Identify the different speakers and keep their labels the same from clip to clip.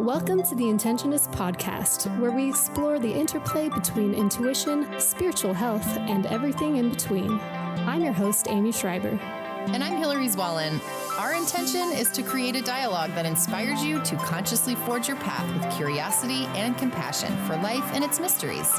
Speaker 1: Welcome to the Intentionists podcast, where we explore the interplay between intuition, spiritual health, and everything in between. I'm your host, Amy Schreiber.
Speaker 2: And I'm Hillary Zwallen. Our intention is to create a dialogue that inspires you to consciously forge your path with curiosity and compassion for life and its mysteries.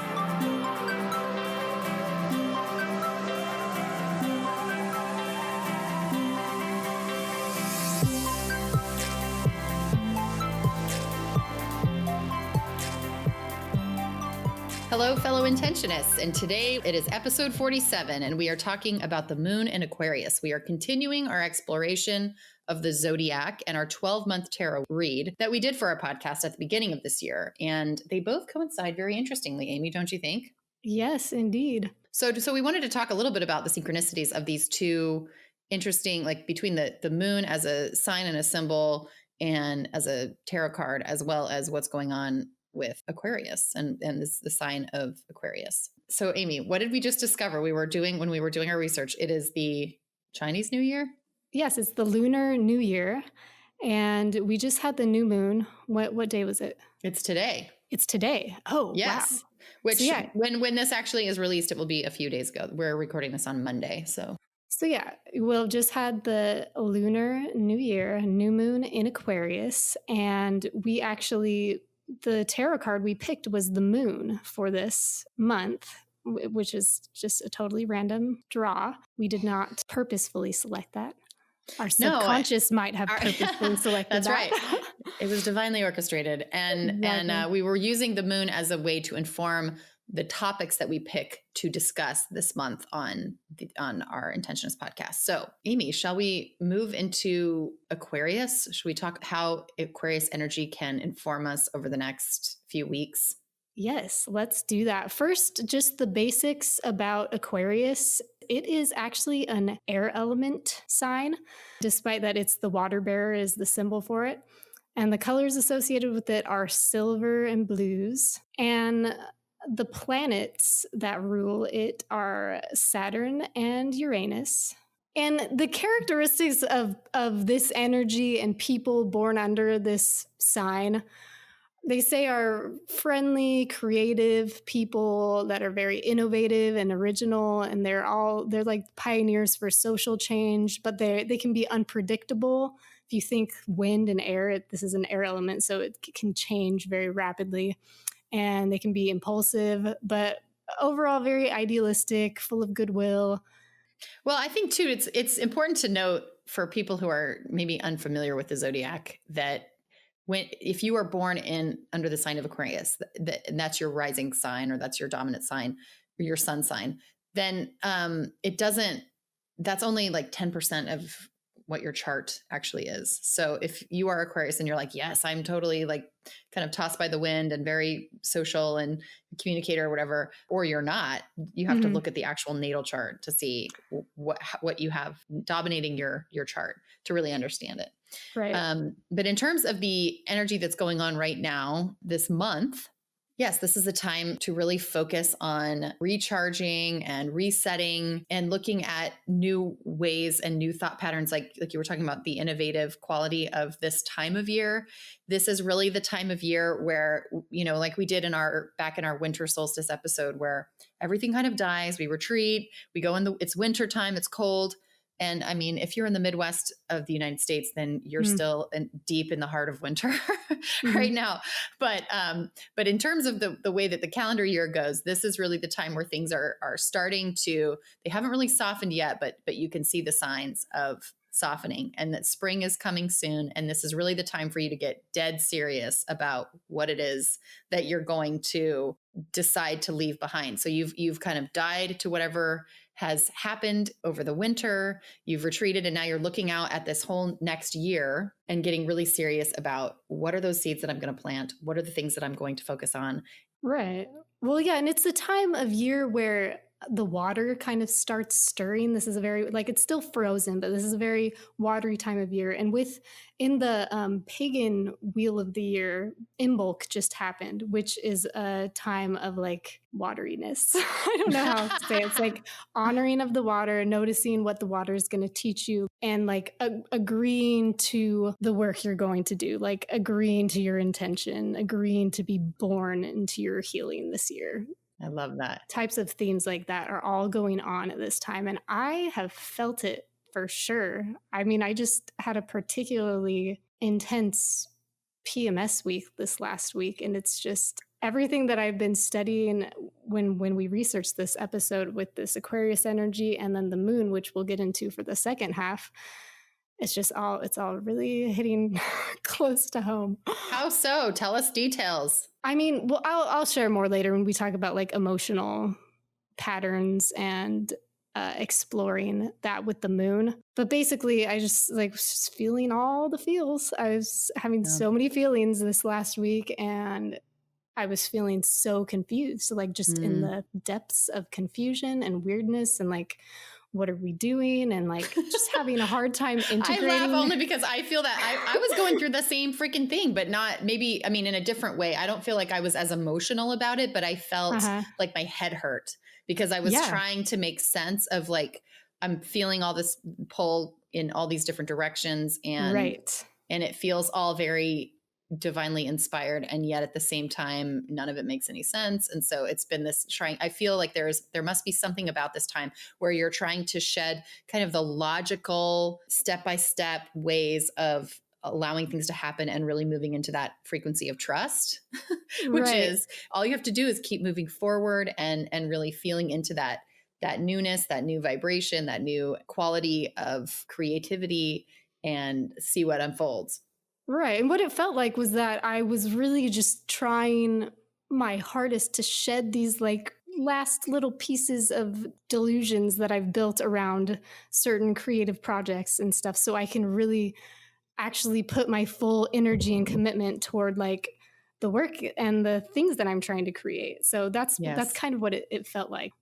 Speaker 2: Hello, fellow Intentionists, and today it is episode 47, and we are talking about the moon in Aquarius. We are continuing our exploration of the zodiac and our 12-month tarot read that we did for our podcast at the beginning of this year, and they both coincide very interestingly, Amy, don't you think?
Speaker 1: Yes, indeed.
Speaker 2: So we wanted to talk a little bit about the synchronicities of these two interesting, like between the moon as a sign and a symbol and as a tarot card, as well as what's going on with Aquarius and this the sign of Aquarius. So Amy, what did we just discover when we were doing our research? It is the Chinese New Year?
Speaker 1: Yes, it's the Lunar New Year, and we just had the new moon. What day was it?
Speaker 2: It's today.
Speaker 1: It's today. Oh,
Speaker 2: yes.
Speaker 1: Wow.
Speaker 2: Which when this actually is released, it will be a few days ago. We're recording this on Monday, So
Speaker 1: we'll just had the Lunar New Year, new moon in Aquarius, and the tarot card we picked was the moon for this month, which is just a totally random draw. We did not purposefully select that. Our subconscious might have purposefully selected
Speaker 2: that's
Speaker 1: that.
Speaker 2: Right. It was divinely orchestrated. And we were using the moon as a way to inform the topics that we pick to discuss this month on our Intentionist podcast. So, Amy, shall we move into Aquarius? Should we talk how Aquarius energy can inform us over the next few weeks?
Speaker 1: Yes, let's do that. First, just the basics about Aquarius. It is actually an air element sign, despite that it's the water bearer is the symbol for it. And the colors associated with it are silver and blues. And the planets that rule it are Saturn and Uranus. And the characteristics of this energy and people born under this sign, they say are friendly, creative people that are very innovative and original. And they're like pioneers for social change, but they can be unpredictable. If you think wind and air, this is an air element, so it can change very rapidly. And they can be impulsive, but overall very idealistic, full of goodwill.
Speaker 2: Well, I think too, it's important to note for people who are maybe unfamiliar with the zodiac that if you are born under the sign of Aquarius, and that's your rising sign or that's your dominant sign or your sun sign, then that's only like 10% of what your chart actually is. So if you are Aquarius and you're like, yes, I'm totally like kind of tossed by the wind and very social and communicator or whatever, or you're not, you have to look at the actual natal chart to see what you have dominating your chart to really understand it.
Speaker 1: Right.
Speaker 2: But in terms of the energy that's going on right now, this month, yes, this is the time to really focus on recharging and resetting and looking at new ways and new thought patterns, like you were talking about the innovative quality of this time of year. This is really the time of year where, like we did back in our winter solstice episode, where everything kind of dies, we retreat, we go it's winter time, it's cold. And I mean, if you're in the Midwest of the United States, then you're still deep in the heart of winter right now. But in terms of the way that the calendar year goes, this is really the time where things are starting to, they haven't really softened yet, but you can see the signs of softening and that spring is coming soon. And this is really the time for you to get dead serious about what it is that you're going to decide to leave behind. So you've kind of died to whatever has happened over the winter, you've retreated, and now you're looking out at this whole next year and getting really serious about what are those seeds that I'm going to plant? What are the things that I'm going to focus on?
Speaker 1: Right. Well, yeah. And it's the time of year where the water kind of starts stirring. This is a very, like, it's still frozen, but this is a very watery time of year. And in the pagan wheel of the year, Imbolc just happened, which is a time of like wateriness. I don't know how else to say it. It's like honoring of the water, noticing what the water is going to teach you, and like agreeing to the work you're going to do, like agreeing to your intention, agreeing to be born into your healing this year.
Speaker 2: I love that.
Speaker 1: Types of themes like that are all going on at this time. And I have felt it for sure. I mean, I just had a particularly intense PMS week this last week. And it's just everything that I've been studying when we researched this episode with this Aquarius energy and then the moon, which we'll get into for the second half. It's all really hitting close to home.
Speaker 2: How so? Tell us details.
Speaker 1: I mean, well, I'll share more later when we talk about like emotional patterns and exploring that with the moon. But basically, I just like was just feeling all the feels. I was having so many feelings this last week, and I was feeling so confused, like just in the depths of confusion and weirdness, and like, what are we doing? And like just having a hard time integrating.
Speaker 2: I laugh only because I feel that I was going through the same freaking thing, but not maybe, I mean, in a different way. I don't feel like I was as emotional about it, but I felt like my head hurt because I was trying to make sense of like, I'm feeling all this pull in all these different directions, and and it feels all very divinely inspired, and yet at the same time none of it makes any sense. And so it's been this trying, I feel like there must be something about this time where you're trying to shed kind of the logical step-by-step ways of allowing things to happen and really moving into that frequency of trust, which is all you have to do is keep moving forward and really feeling into that newness, that new vibration, that new quality of creativity, and see what unfolds.
Speaker 1: Right. And what it felt like was that I was really just trying my hardest to shed these like last little pieces of delusions that I've built around certain creative projects and stuff, so I can really actually put my full energy and commitment toward like the work and the things that I'm trying to create. So that's kind of what it felt like.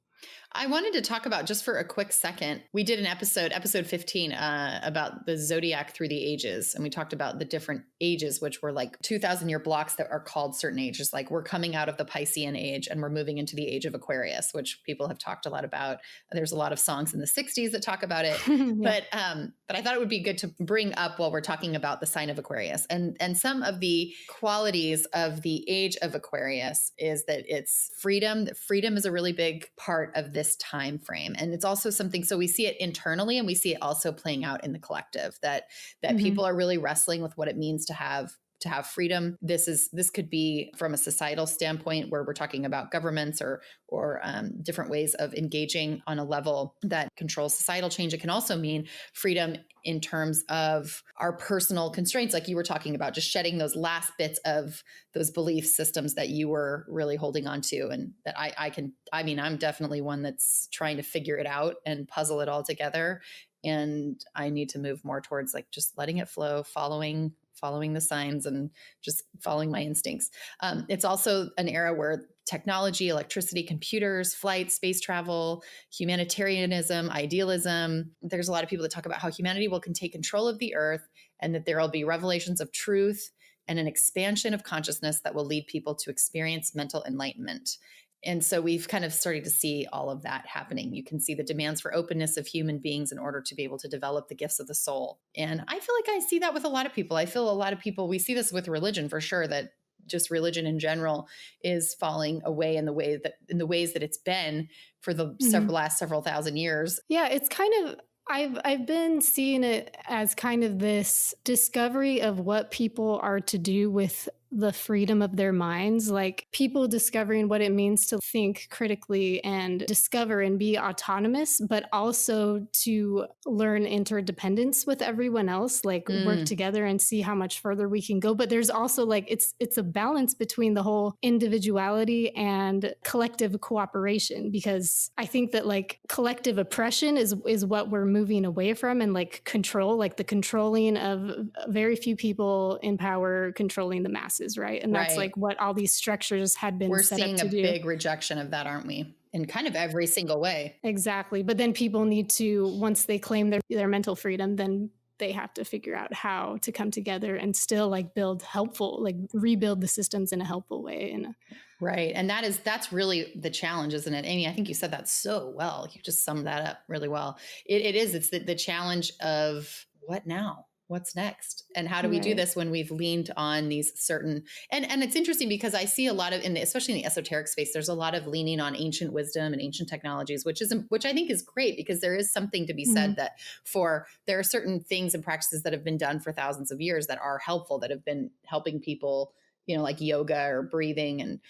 Speaker 2: I wanted to talk about, just for a quick second, we did an episode 15, about the zodiac through the ages. And we talked about the different ages, which were like 2,000-year blocks that are called certain ages. Like we're coming out of the Piscean age and we're moving into the age of Aquarius, which people have talked a lot about. There's a lot of songs in the 60s that talk about it. But I thought it would be good to bring up while we're talking about the sign of Aquarius. And some of the qualities of the age of Aquarius is that it's freedom. That freedom is a really big part of this time frame. And it's also something, so we see it internally and we see it also playing out in the collective, that people are really wrestling with what it means to have freedom. This could be from a societal standpoint where we're talking about governments or different ways of engaging on a level that controls societal change. It can also mean freedom in terms of our personal constraints, like you were talking about, just shedding those last bits of those belief systems that you were really holding on to. And that I'm definitely one that's trying to figure it out and puzzle it all together. And I need to move more towards like just letting it flow, following the signs and just following my instincts. It's also an era where technology, electricity, computers, flight, space travel, humanitarianism, idealism. There's a lot of people that talk about how humanity can take control of the earth, and that there will be revelations of truth and an expansion of consciousness that will lead people to experience mental enlightenment. And so we've kind of started to see all of that happening. You can see the demands for openness of human beings in order to be able to develop the gifts of the soul. And I feel like I see that with a lot of people. I feel a lot of people, we see this with religion for sure, that just religion in general is falling away in the ways that it's been for the last several thousand years.
Speaker 1: Yeah, it's kind of, I've been seeing it as kind of this discovery of what people are to do with the freedom of their minds, like people discovering what it means to think critically and discover and be autonomous, but also to learn interdependence with everyone else, like work together and see how much further we can go. But there's also like, it's a balance between the whole individuality and collective cooperation, because I think that like collective oppression is what we're moving away from, and like control, like the controlling of very few people in power controlling the masses. Right. And that's like what all these structures had been set up to do.
Speaker 2: We're seeing a big rejection of that, aren't we? in kind of every single way.
Speaker 1: Exactly. But then people need to, once they claim their mental freedom, then they have to figure out how to come together and still like build helpful, like rebuild the systems in a helpful way. And
Speaker 2: Right. And that's really the challenge, isn't it? Amy, I think you said that so well. You just summed that up really well. It is. It's the challenge of what now? What's next? And how do we do this when we've leaned on these certain, and it's interesting because I see a lot of, especially in the esoteric space, there's a lot of leaning on ancient wisdom and ancient technologies, which I think is great because there is something to be said that there are certain things and practices that have been done for thousands of years that are helpful, that have been helping people, like yoga or breathing and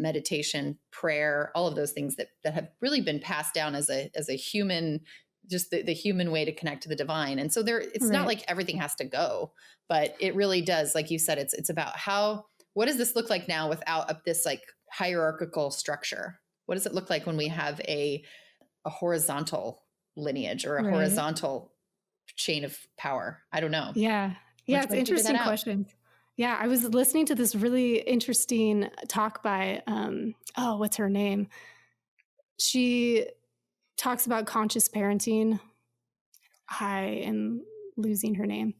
Speaker 2: meditation, prayer, all of those things that have really been passed down as a human, just the human way to connect to the divine. And so it's not like everything has to go, but it really does. Like you said, it's about what does this look like now without this like hierarchical structure? What does it look like when we have a horizontal lineage or a horizontal chain of power? I don't know.
Speaker 1: Yeah. Yeah. It's an interesting question. Yeah, I was listening to this really interesting talk by, what's her name? She talks about conscious parenting. I am losing her name.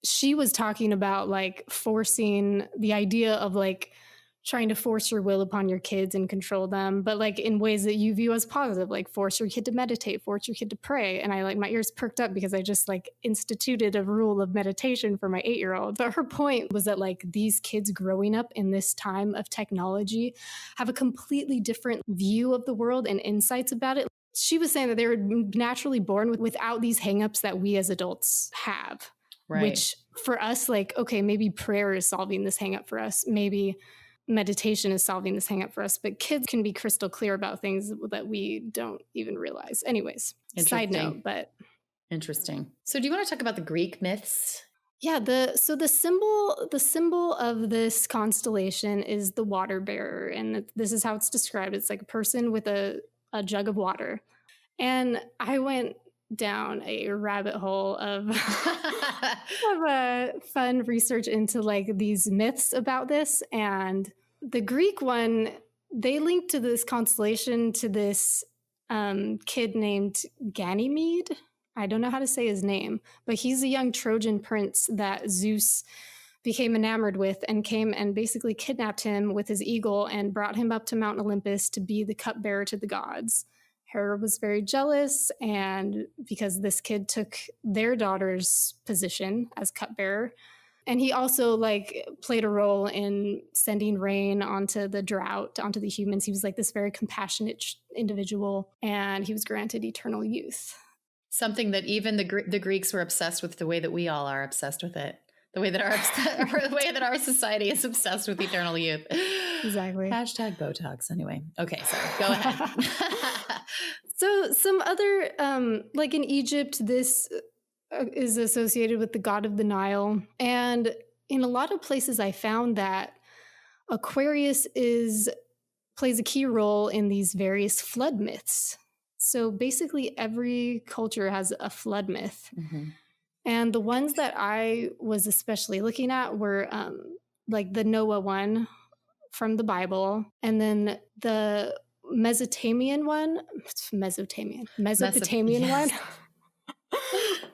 Speaker 1: She was talking about like forcing the idea of like trying to force your will upon your kids and control them, but like in ways that you view as positive, like force your kid to meditate, force your kid to pray. And I like my ears perked up because I just like instituted a rule of meditation for my 8-year-old. But her point was that like these kids growing up in this time of technology have a completely different view of the world and insights about it. She was saying that they were naturally born without these hangups that we as adults have, which for us, like, okay, maybe prayer is solving this hangup for us. Maybe meditation is solving this hang up for us, but kids can be crystal clear about things that we don't even realize. Anyways, side note, but
Speaker 2: interesting. So do you want to talk about the Greek myths?
Speaker 1: Yeah, the symbol of this constellation is the water bearer, and this is how it's described. It's like a person with a jug of water. And I went down a rabbit hole of fun research into like these myths about this. And the Greek one, they linked to this constellation to this kid named Ganymede. I don't know how to say his name, but he's a young Trojan prince that Zeus became enamored with and came and basically kidnapped him with his eagle and brought him up to Mount Olympus to be the cupbearer to the gods. Hera was very jealous, and because this kid took their daughter's position as cupbearer, and he also like played a role in sending rain onto the drought, onto the humans. He was like this very compassionate individual, and he was granted eternal youth.
Speaker 2: Something that even the Greeks were obsessed with, the way that we all are obsessed with it. The way that our society is obsessed with eternal youth.
Speaker 1: Exactly.
Speaker 2: Hashtag Botox. Anyway. Okay, sorry. Go ahead.
Speaker 1: So some other, like in Egypt, this is associated with the god of the Nile. And in a lot of places I found that Aquarius plays a key role in these various flood myths. So basically every culture has a flood myth. Mm-hmm. And the ones that I was especially looking at were like the Noah one from the Bible, and then the Mesopotamian one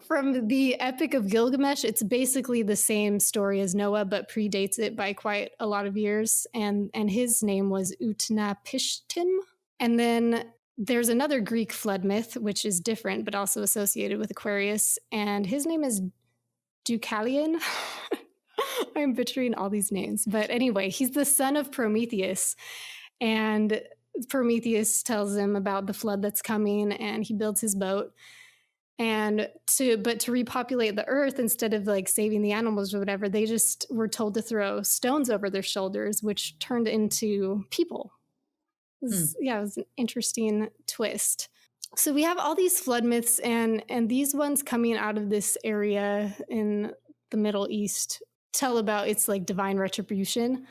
Speaker 1: from the Epic of Gilgamesh. It's basically the same story as Noah, but predates it by quite a lot of years. And his name was Utnapishtim. And then there's another Greek flood myth, which is different, but also associated with Aquarius. And his name is Deucalion. I'm butchering all these names. But anyway, he's the son of Prometheus. And Prometheus tells him about the flood that's coming, and he builds his boat. And to repopulate the earth, instead of like saving the animals or whatever, they just were told to throw stones over their shoulders, which turned into people. It was an interesting twist. So we have all these flood myths, and these ones coming out of this area in the Middle East tell about its like divine retribution.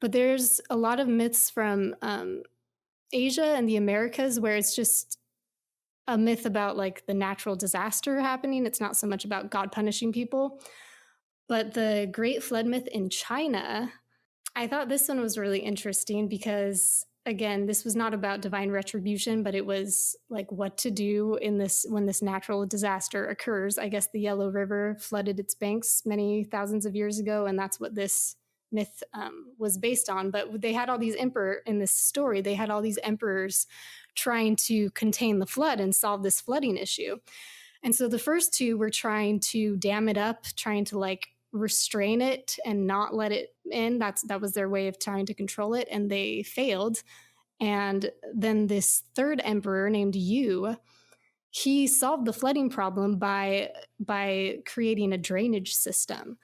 Speaker 1: But there's a lot of myths from Asia and the Americas where it's just a myth about like the natural disaster happening. It's not so much about God punishing people. But the Great Flood myth in China, I thought this one was really interesting because again, this was not about divine retribution, but it was like what to do in this when this natural disaster occurs. I guess the Yellow River flooded its banks many thousands of years ago, and that's what this myth was based on. But they had all these emperor in this story. They had all these emperors trying to contain the flood and solve this flooding issue. And so the first two were trying to dam it up, trying to like restrain it and not let it in. That was their way of trying to control it, and they failed. And then this third emperor named Yu, he solved the flooding problem by creating a drainage system.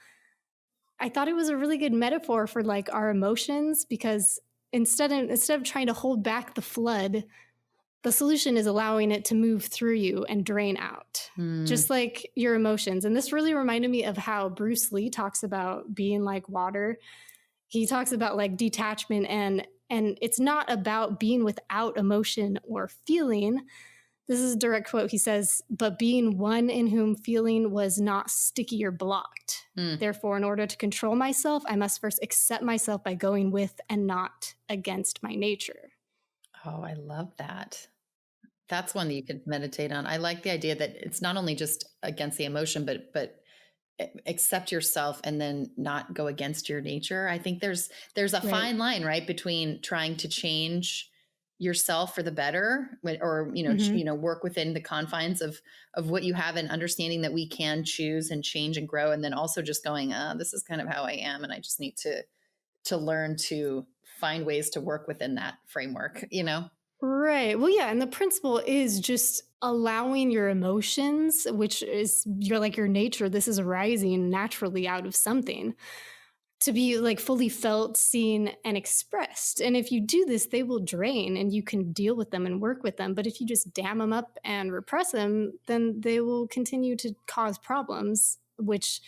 Speaker 1: I thought it was a really good metaphor for like our emotions, because instead of trying to hold back the flood, the solution is allowing it to move through you and drain out, just like your emotions. And this really reminded me of how Bruce Lee talks about being like water. He talks about like detachment, and it's not about being without emotion or feeling. This is a direct quote. He says, but being one in whom feeling was not sticky or blocked. Therefore, in order to control myself, I must first accept myself by going with and not against my nature.
Speaker 2: Oh, I love that. That's one that you could meditate on. I like the idea that it's not only just against the emotion, but accept yourself and then not go against your nature. I think there's a fine line, right, between trying to change yourself for the better, or work within the confines of what you have, and understanding that we can choose and change and grow, and then also just going, this is kind of how I am, and I just need to learn to find ways to work within that framework,
Speaker 1: Right. Well, yeah. And the principle is just allowing your emotions, which is your nature. This is arising naturally out of something, to be like fully felt, seen, and expressed. And if you do this, they will drain and you can deal with them and work with them. But if you just dam them up and repress them, then they will continue to cause problems, which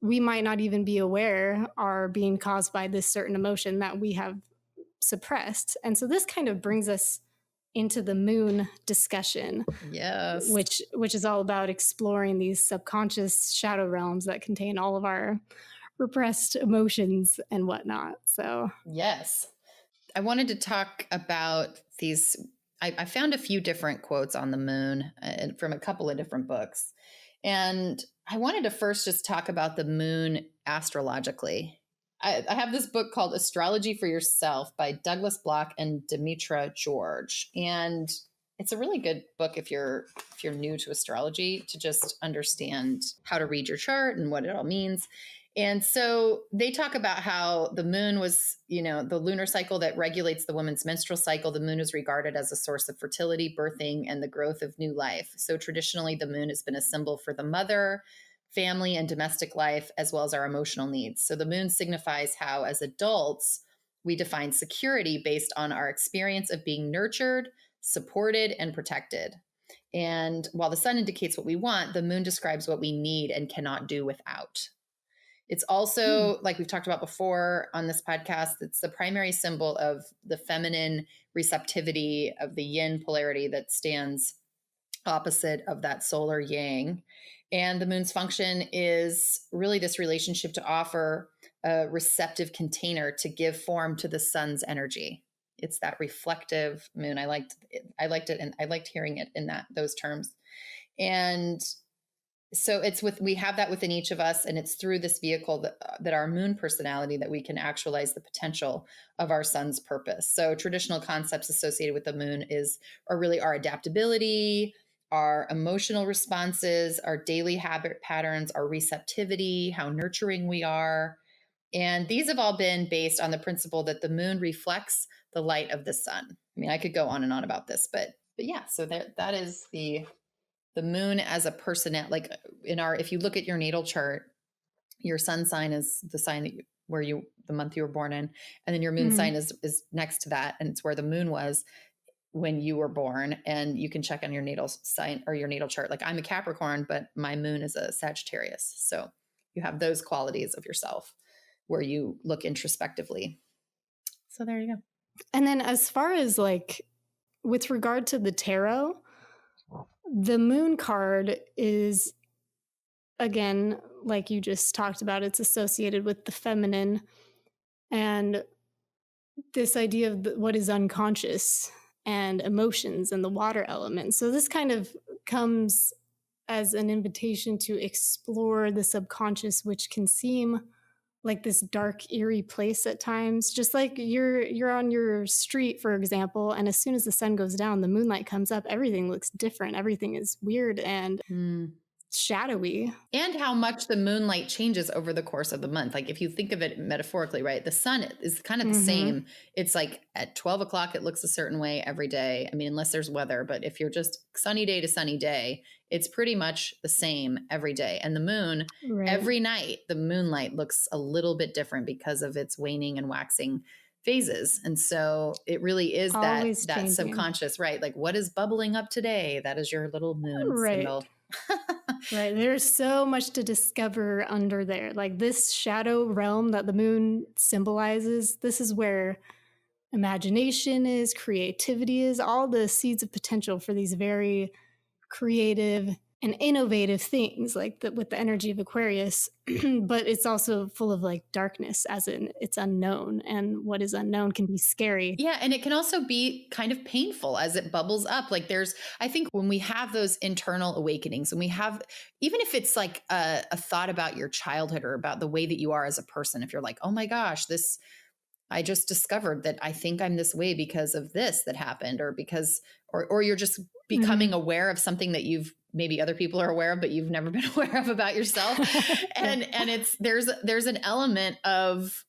Speaker 1: we might not even be aware are being caused by this certain emotion that we have suppressed. And so this kind of brings us into the moon discussion.
Speaker 2: Yes.
Speaker 1: Which is all about exploring these subconscious shadow realms that contain all of our repressed emotions and whatnot. So
Speaker 2: yes, I wanted to talk about these. I found a few different quotes on the moon from a couple of different books, and I wanted to first just talk about the moon astrologically. I have this book called Astrology for Yourself by Douglas Block and Demetra George. And it's a really good book if you're new to astrology, to just understand how to read your chart and what it all means. And so they talk about how the moon was, the lunar cycle that regulates the woman's menstrual cycle. The moon is regarded as a source of fertility, birthing, and the growth of new life. So traditionally, the moon has been a symbol for the mother, family, and domestic life, as well as our emotional needs. So the moon signifies how, as adults, we define security based on our experience of being nurtured, supported, and protected. And while the sun indicates what we want, the moon describes what we need and cannot do without. It's also, like we've talked about before on this podcast, it's the primary symbol of the feminine receptivity, of the yin polarity that stands opposite of that solar yang. And the moon's function is really this relationship to offer a receptive container to give form to the sun's energy. It's that reflective moon. I liked it, and I liked hearing it in those terms. And so we have that within each of us, and it's through this vehicle that our moon personality that we can actualize the potential of our sun's purpose. So traditional concepts associated with the moon are really our adaptability, our emotional responses, our daily habit patterns, our receptivity, how nurturing we are. And these have all been based on the principle that the moon reflects the light of the sun. I mean, I could go on and on about this, but yeah, so that is the moon as a person. Like if you look at your natal chart, your sun sign is the sign the month you were born in. And then your moon sign is next to that. And it's where the moon was when you were born. And you can check on your natal sign or your natal chart. Like I'm a Capricorn, but my moon is a Sagittarius. So you have those qualities of yourself where you look introspectively. So there you go.
Speaker 1: And then as far as like, with regard to the tarot, the moon card is, again, like you just talked about, it's associated with the feminine. And this idea of what is unconscious and emotions and the water element. So this kind of comes as an invitation to explore the subconscious, which can seem like this dark, eerie place at times. Just like you're on your street, for example, and as soon as the sun goes down, the moonlight comes up, everything looks different. Everything is weird and
Speaker 2: Mm.
Speaker 1: shadowy.
Speaker 2: And how much the moonlight changes over the course of the month. Like if you think of it metaphorically, right? The sun is kind of the
Speaker 1: Mm-hmm.
Speaker 2: same. It's like at 12 o'clock, it looks a certain way every day. I mean, unless there's weather, but if you're just sunny day to sunny day, it's pretty much the same every day. And the moon,
Speaker 1: Right.
Speaker 2: every night, the moonlight looks a little bit different because of its waning and waxing phases. And so it really is
Speaker 1: Always
Speaker 2: that
Speaker 1: changing.
Speaker 2: subconscious, right? Like what is bubbling up today? That is your little moon
Speaker 1: Right.
Speaker 2: signal.
Speaker 1: Right. There's so much to discover under there. Like this shadow realm that the moon symbolizes, this is where imagination is, creativity is, all the seeds of potential for these very creative and innovative things, like with the energy of Aquarius. But it's also full of like darkness, as in it's unknown. And what is unknown can be scary.
Speaker 2: Yeah. And it can also be kind of painful as it bubbles up. Like I think when we have those internal awakenings, when we have, even if it's like a thought about your childhood or about the way that you are as a person, if you're like, oh my gosh, I just discovered that I think I'm this way because of this that happened, or because, or you're just becoming
Speaker 1: Mhm.
Speaker 2: aware of something that maybe other people are aware of, but you've never been aware of about yourself.
Speaker 1: Yeah.
Speaker 2: And there's an element of,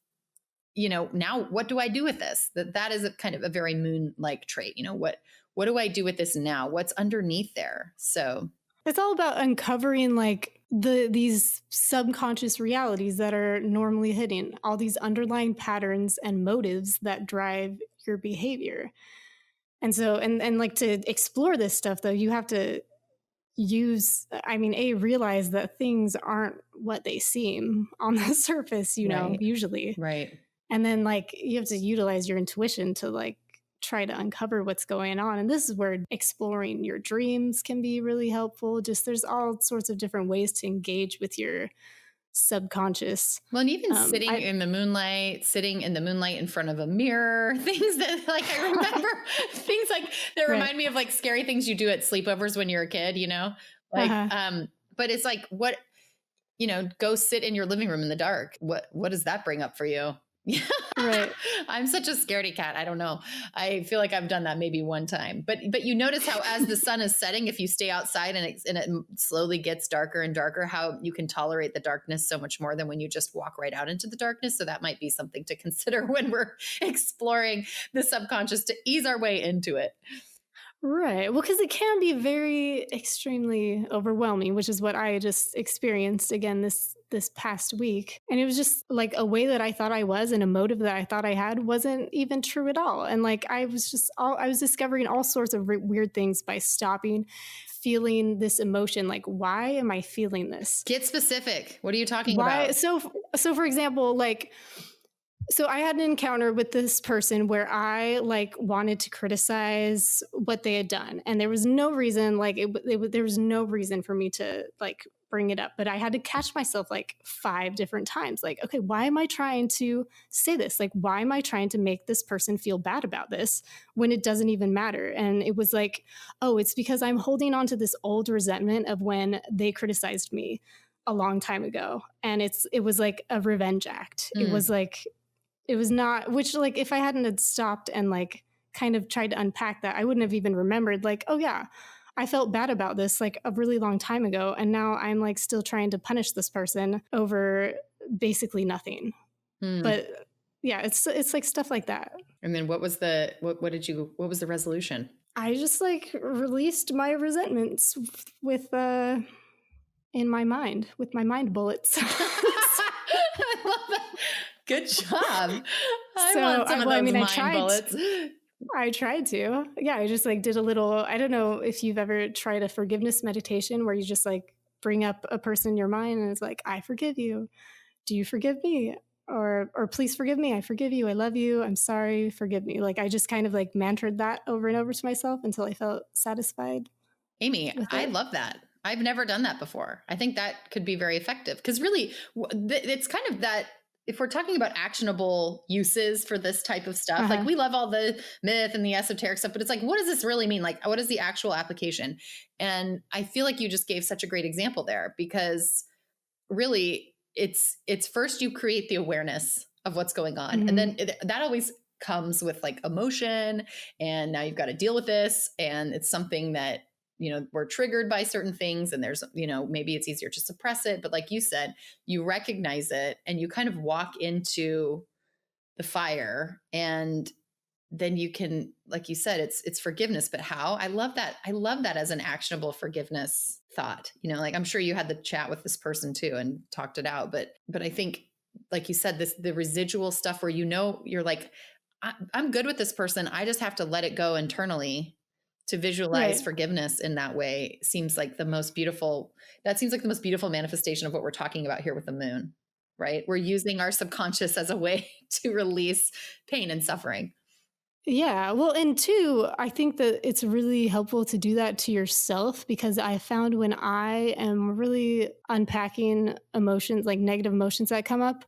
Speaker 2: now what do I do with this? That is a kind of a very moon-like trait. What do I do with this now? What's underneath there? So
Speaker 1: It's all about uncovering like these subconscious realities that are normally hidden, all these underlying patterns and motives that drive your behavior. And so and like to explore this stuff though, you have to realize that things aren't what they seem on the surface,
Speaker 2: right,
Speaker 1: usually.
Speaker 2: right.
Speaker 1: And then like you have to utilize your intuition to like try to uncover what's going on. And this is where exploring your dreams can be really helpful. Just there's all sorts of different ways to engage with your subconscious.
Speaker 2: Well, and even
Speaker 1: I
Speaker 2: sitting in the moonlight in front of a mirror, things that like I remember, things like that
Speaker 1: right.
Speaker 2: remind me of like scary things you do at sleepovers when you're a kid, like,
Speaker 1: Uh-huh.
Speaker 2: but it's like, go sit in your living room in the dark. What does that bring up for you?
Speaker 1: Right.
Speaker 2: I'm such a scaredy cat. I don't know. I feel like I've done that maybe one time, but you notice how as the sun is setting, if you stay outside and it slowly gets darker and darker, how you can tolerate the darkness so much more than when you just walk right out into the darkness. So that might be something to consider when we're exploring the subconscious to ease our way into it.
Speaker 1: Right. Well, because it can be very extremely overwhelming, which is what I just experienced again this past week. And it was just like a way that I thought I was and a motive that I thought I had wasn't even true at all. And like I was discovering all sorts of weird things by stopping, feeling this emotion. Like, why am I feeling this?
Speaker 2: Get specific. What are you talking
Speaker 1: Why?
Speaker 2: about?
Speaker 1: So for example, like so I had an encounter with this person where I like wanted to criticize what they had done, and there was no reason, like there was no reason for me to like bring it up, but I had to catch myself like 5 different times. Like, okay, why am I trying to say this? Like, why am I trying to make this person feel bad about this when it doesn't even matter? And it was like, oh, it's because I'm holding on to this old resentment of when they criticized me a long time ago, and it was like a revenge act.
Speaker 2: Mm.
Speaker 1: It was not, which like if I hadn't had stopped and like kind of tried to unpack that, I wouldn't have even remembered like, oh yeah, I felt bad about this like a really long time ago. And now I'm like still trying to punish this person over basically nothing.
Speaker 2: Mm.
Speaker 1: But yeah, it's like stuff like that.
Speaker 2: And then what was what was the resolution?
Speaker 1: I just like released my resentments with in my mind with my mind bullets.
Speaker 2: I love that. Good job. I
Speaker 1: So
Speaker 2: want some of those
Speaker 1: I
Speaker 2: mind bullets.
Speaker 1: tried to. Yeah, I just like did a little, I don't know if you've ever tried a forgiveness meditation where you just like bring up a person in your mind and it's like, I forgive you. Do you forgive me? Or please forgive me. I forgive you. I love you. I'm sorry. Forgive me. Like I just kind of like mantraed that over and over to myself until I felt satisfied
Speaker 2: Amy,
Speaker 1: with
Speaker 2: I
Speaker 1: it.
Speaker 2: love that. I've never done that before. I think that could be very effective because really, it's kind of that if we're talking about actionable uses for this type of stuff, like
Speaker 1: Uh-huh.
Speaker 2: we love all the myth and the esoteric stuff, but it's like, what does this really mean? Like, what is the actual application? And I feel like you just gave such a great example there, because really it's first you create the awareness of what's going on. And then that always comes with like emotion. And now you've got to deal with this. And it's something that, we're triggered by certain things, and there's, maybe it's easier to suppress it. But like you said, you recognize it and you kind of walk into the fire, and then you can, like you said, it's forgiveness. But how? I love that. I love that as an actionable forgiveness thought. Like I'm sure you had the chat with this person too and talked it out. But I think, like you said, the residual stuff where, you're like, I'm good with this person. I just have to let it go internally. To visualize
Speaker 1: Right.
Speaker 2: forgiveness in that way seems like the most beautiful. That seems like the most beautiful manifestation of what we're talking about here with the moon, right? We're using our subconscious as a way to release pain and suffering.
Speaker 1: Yeah. Well, and two, I think that it's really helpful to do that to yourself, because I found when I am really unpacking emotions, like negative emotions that come up,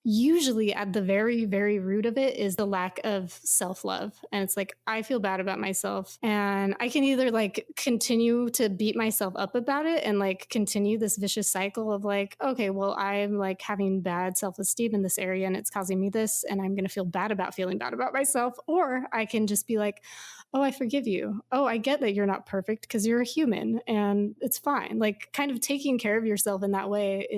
Speaker 1: usually at the very, very root of it is the lack of self love. And it's like, I feel bad about myself. And I can either like continue to beat myself up about it and like continue this vicious cycle of like, okay, well, I'm like having bad self esteem in this area and it's causing me this. And I'm going to feel bad about feeling bad about myself. Or I can just be like, oh, I forgive you. Oh, I get that you're not perfect because you're a human and it's fine. Like, kind of taking care of yourself in that way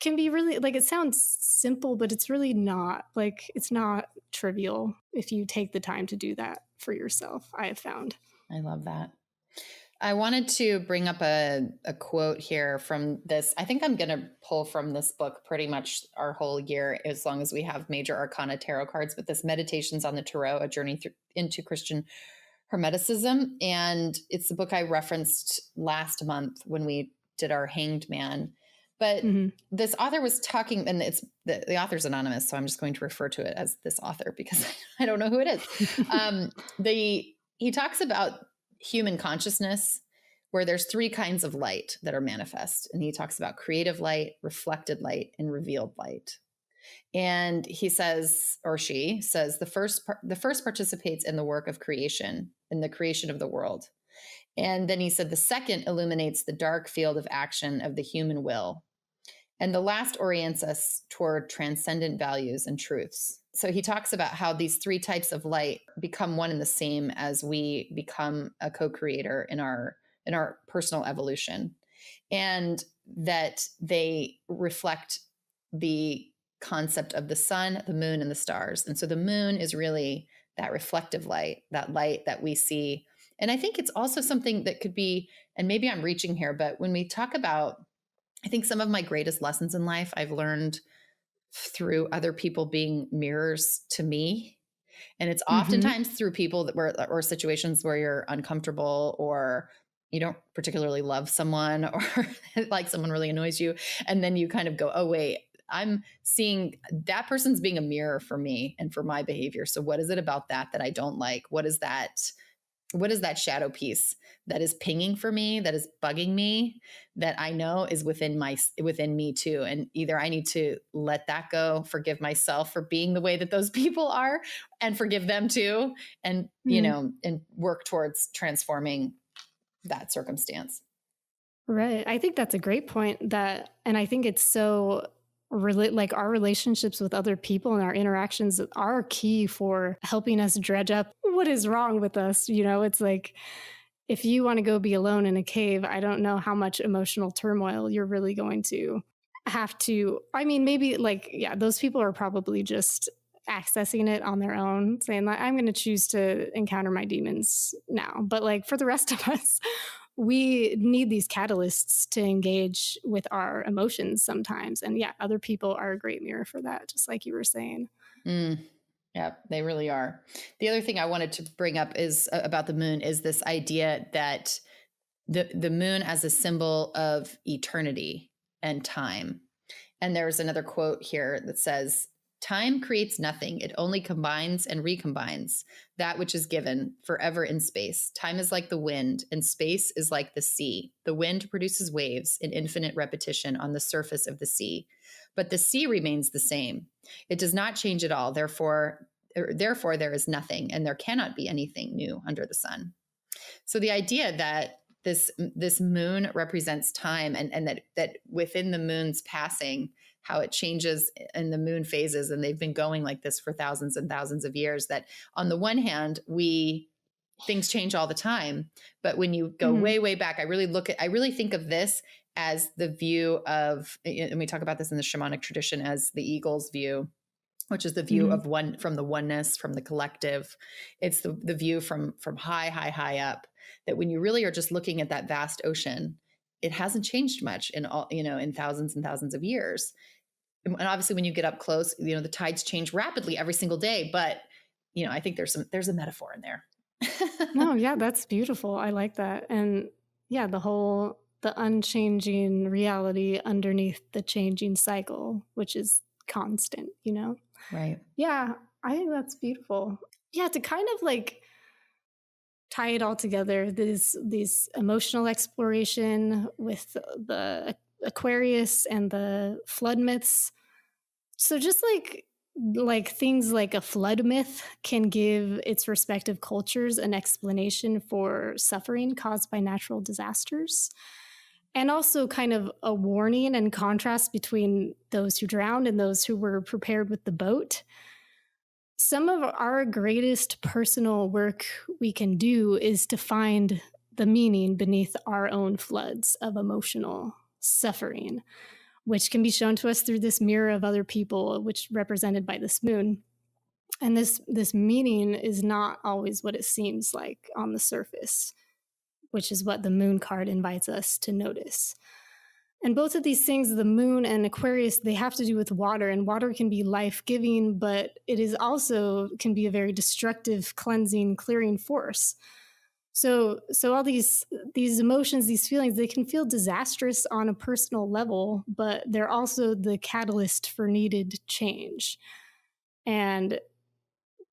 Speaker 1: can be really, like, it sounds simple, but it's really not. Like, it's not trivial if you take the time to do that for yourself, I have found.
Speaker 2: I love that. I wanted to bring up a quote here from this. I think I'm going to pull from this book pretty much our whole year, as long as we have major arcana tarot cards, but this Meditations on the Tarot, a journey into Christian Hermeticism. And it's the book I referenced last month when we did our Hanged Man. But this author was talking, and it's the author's anonymous, so I'm just going to refer to it as this author because I don't know who it is. He talks about human consciousness, where there's three kinds of light that are manifest. And he talks about creative light, reflected light, and revealed light. And he says, or she says, the first participates in the work of creation, in the creation of the world. And then he said, the second illuminates the dark field of action of the human will. And the last orients us toward transcendent values and truths. So he talks about how these three types of light become one and the same as we become a co-creator in our personal evolution, and that they reflect the concept of the sun, the moon, and the stars. And so the moon is really that reflective light that we see. And I think it's also something that could be, and maybe I'm reaching here, but when we talk about, I think some of my greatest lessons in life I've learned through other people being mirrors to me. And it's oftentimes through people or situations where you're uncomfortable, or you don't particularly love someone, or like someone really annoys you. And then you kind of go, oh, wait, I'm seeing that person's being a mirror for me and for my behavior. So what is it about that I don't like? What is that shadow piece that is pinging for me, that is bugging me, that I know is within me too? And either I need to let that go, forgive myself for being the way that those people are, and forgive them too, and and work towards transforming that circumstance.
Speaker 1: Right. I think that's a great point, and I think it's so like our relationships with other people and our interactions are key for helping us dredge up what is wrong with us. It's like, if you want to go be alone in a cave, I don't know how much emotional turmoil you're really going to have to. I mean, maybe like, yeah, those people are probably just accessing it on their own, saying like, I'm going to choose to encounter my demons now. But like for the rest of us, we need these catalysts to engage with our emotions sometimes. And yeah, other people are a great mirror for that, just like you were saying.
Speaker 2: Yeah, they really are. The other thing I wanted to bring up is about the moon is this idea that the moon as a symbol of eternity and time. And there's another quote here that says, Time creates nothing. It only combines and recombines that which is given forever in space. Time is like the wind, and space is like the sea. The wind produces waves in infinite repetition on the surface of the sea, but the sea remains the same. It does not change at all. Therefore, there is nothing, and there cannot be anything new under the sun. So the idea that this moon represents time, and that within the moon's passing, how it changes in the moon phases, and they've been going like this for thousands and thousands of years, that on the one hand, things change all the time, but when you go way back, I really think of this as the view of, and we talk about this in the shamanic tradition as the eagle's view, which is the view of one, from the oneness, from the collective. It's the view from high up, that when you really are just looking at that vast ocean, it hasn't changed much in all, in thousands and thousands of years. And obviously when you get up close, the tides change rapidly every single day, but I think there's a metaphor in there.
Speaker 1: No, yeah, that's beautiful. I like that. And yeah, the unchanging reality underneath the changing cycle, which is constant,
Speaker 2: Right.
Speaker 1: Yeah, I think that's beautiful. Yeah, to kind of like tie it all together, these emotional exploration with the Aquarius and the flood myths. So just like things like a flood myth can give its respective cultures an explanation for suffering caused by natural disasters, and also kind of a warning and contrast between those who drowned and those who were prepared with the boat. Some of our greatest personal work we can do is to find the meaning beneath our own floods of emotional suffering, which can be shown to us through this mirror of other people, which represented by this moon. And this meaning is not always what it seems like on the surface, which is what the moon card invites us to notice. And both of these things, the moon and Aquarius, they have to do with water, and water can be life-giving, but it is also can be a very destructive, cleansing, clearing force. So all these emotions, these feelings, they can feel disastrous on a personal level, but they're also the catalyst for needed change and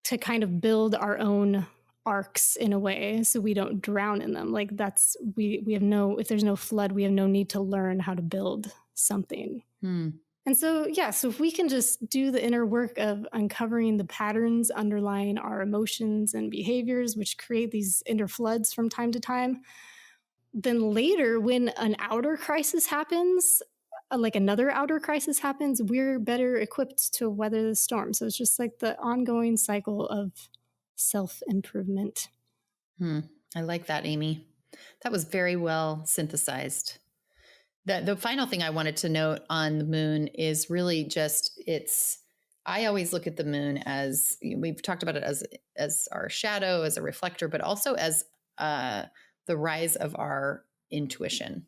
Speaker 1: to kind of build our own arcs in a way so we don't drown in them. Like that's we have if there's no flood, we have no need to learn how to build something. And so so if we can just do the inner work of uncovering the patterns underlying our emotions and behaviors, which create these inner floods from time to time, then later when an outer crisis happens, like another outer crisis happens, we're better equipped to weather the storm. So it's just like the ongoing cycle of self-improvement.
Speaker 2: I like that, Amy. That was very well synthesized. The final thing I wanted to note on the moon is really just I always look at the moon as, we've talked about it as our shadow, as a reflector, but also as the rise of our intuition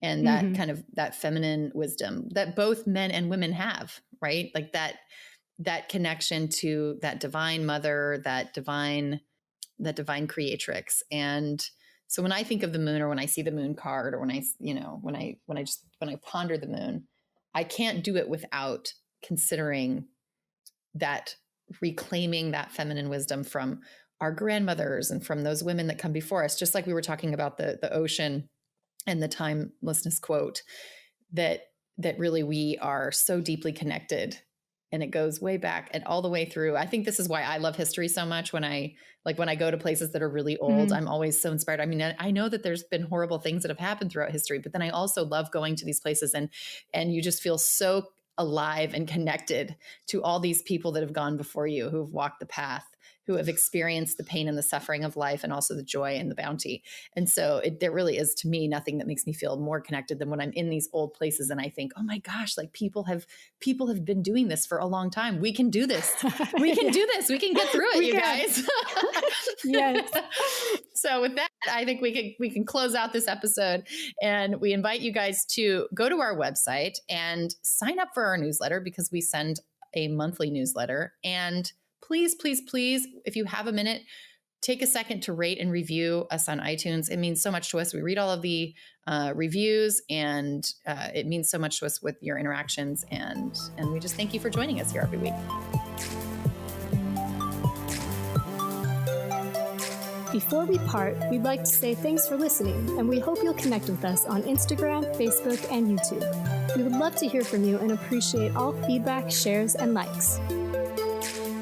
Speaker 2: and that kind of that feminine wisdom that both men and women have, right? Like that connection to that divine mother, that divine creatrix. And so when I think of the moon, or when I see the moon card, or when I ponder the moon, I can't do it without considering that, reclaiming that feminine wisdom from our grandmothers and from those women that come before us, just like we were talking about the ocean and the timelessness quote, that really we are so deeply connected, and it goes way back and all the way through. I think this is why I love history so much. When I go to places that are really old, I'm always so inspired. I mean, I know that there's been horrible things that have happened throughout history, but then I also love going to these places and you just feel so alive and connected to all these people that have gone before you, who have walked the path, who have experienced the pain and the suffering of life, and also the joy and the bounty. And so there really is, to me, nothing that makes me feel more connected than when I'm in these old places and I think, oh my gosh, like people have been doing this for a long time. We can do this. We can do this. We can get through it, guys.
Speaker 1: Yes.
Speaker 2: So with that, I think we can close out this episode, and we invite you guys to go to our website and sign up for our newsletter, because we send a monthly newsletter. And please, please, please, if you have a minute, take a second to rate and review us on iTunes. It means so much to us. We read all of the reviews, and it means so much to us with your interactions. And we just thank you for joining us here every week.
Speaker 1: Before we part, we'd like to say thanks for listening, and we hope you'll connect with us on Instagram, Facebook, and YouTube. We would love to hear from you and appreciate all feedback, shares, and likes.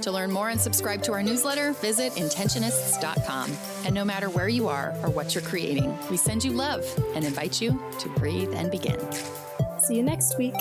Speaker 2: To learn more and subscribe to our newsletter, visit Intentionists.com. And no matter where you are or what you're creating, we send you love and invite you to breathe and begin.
Speaker 1: See you next week.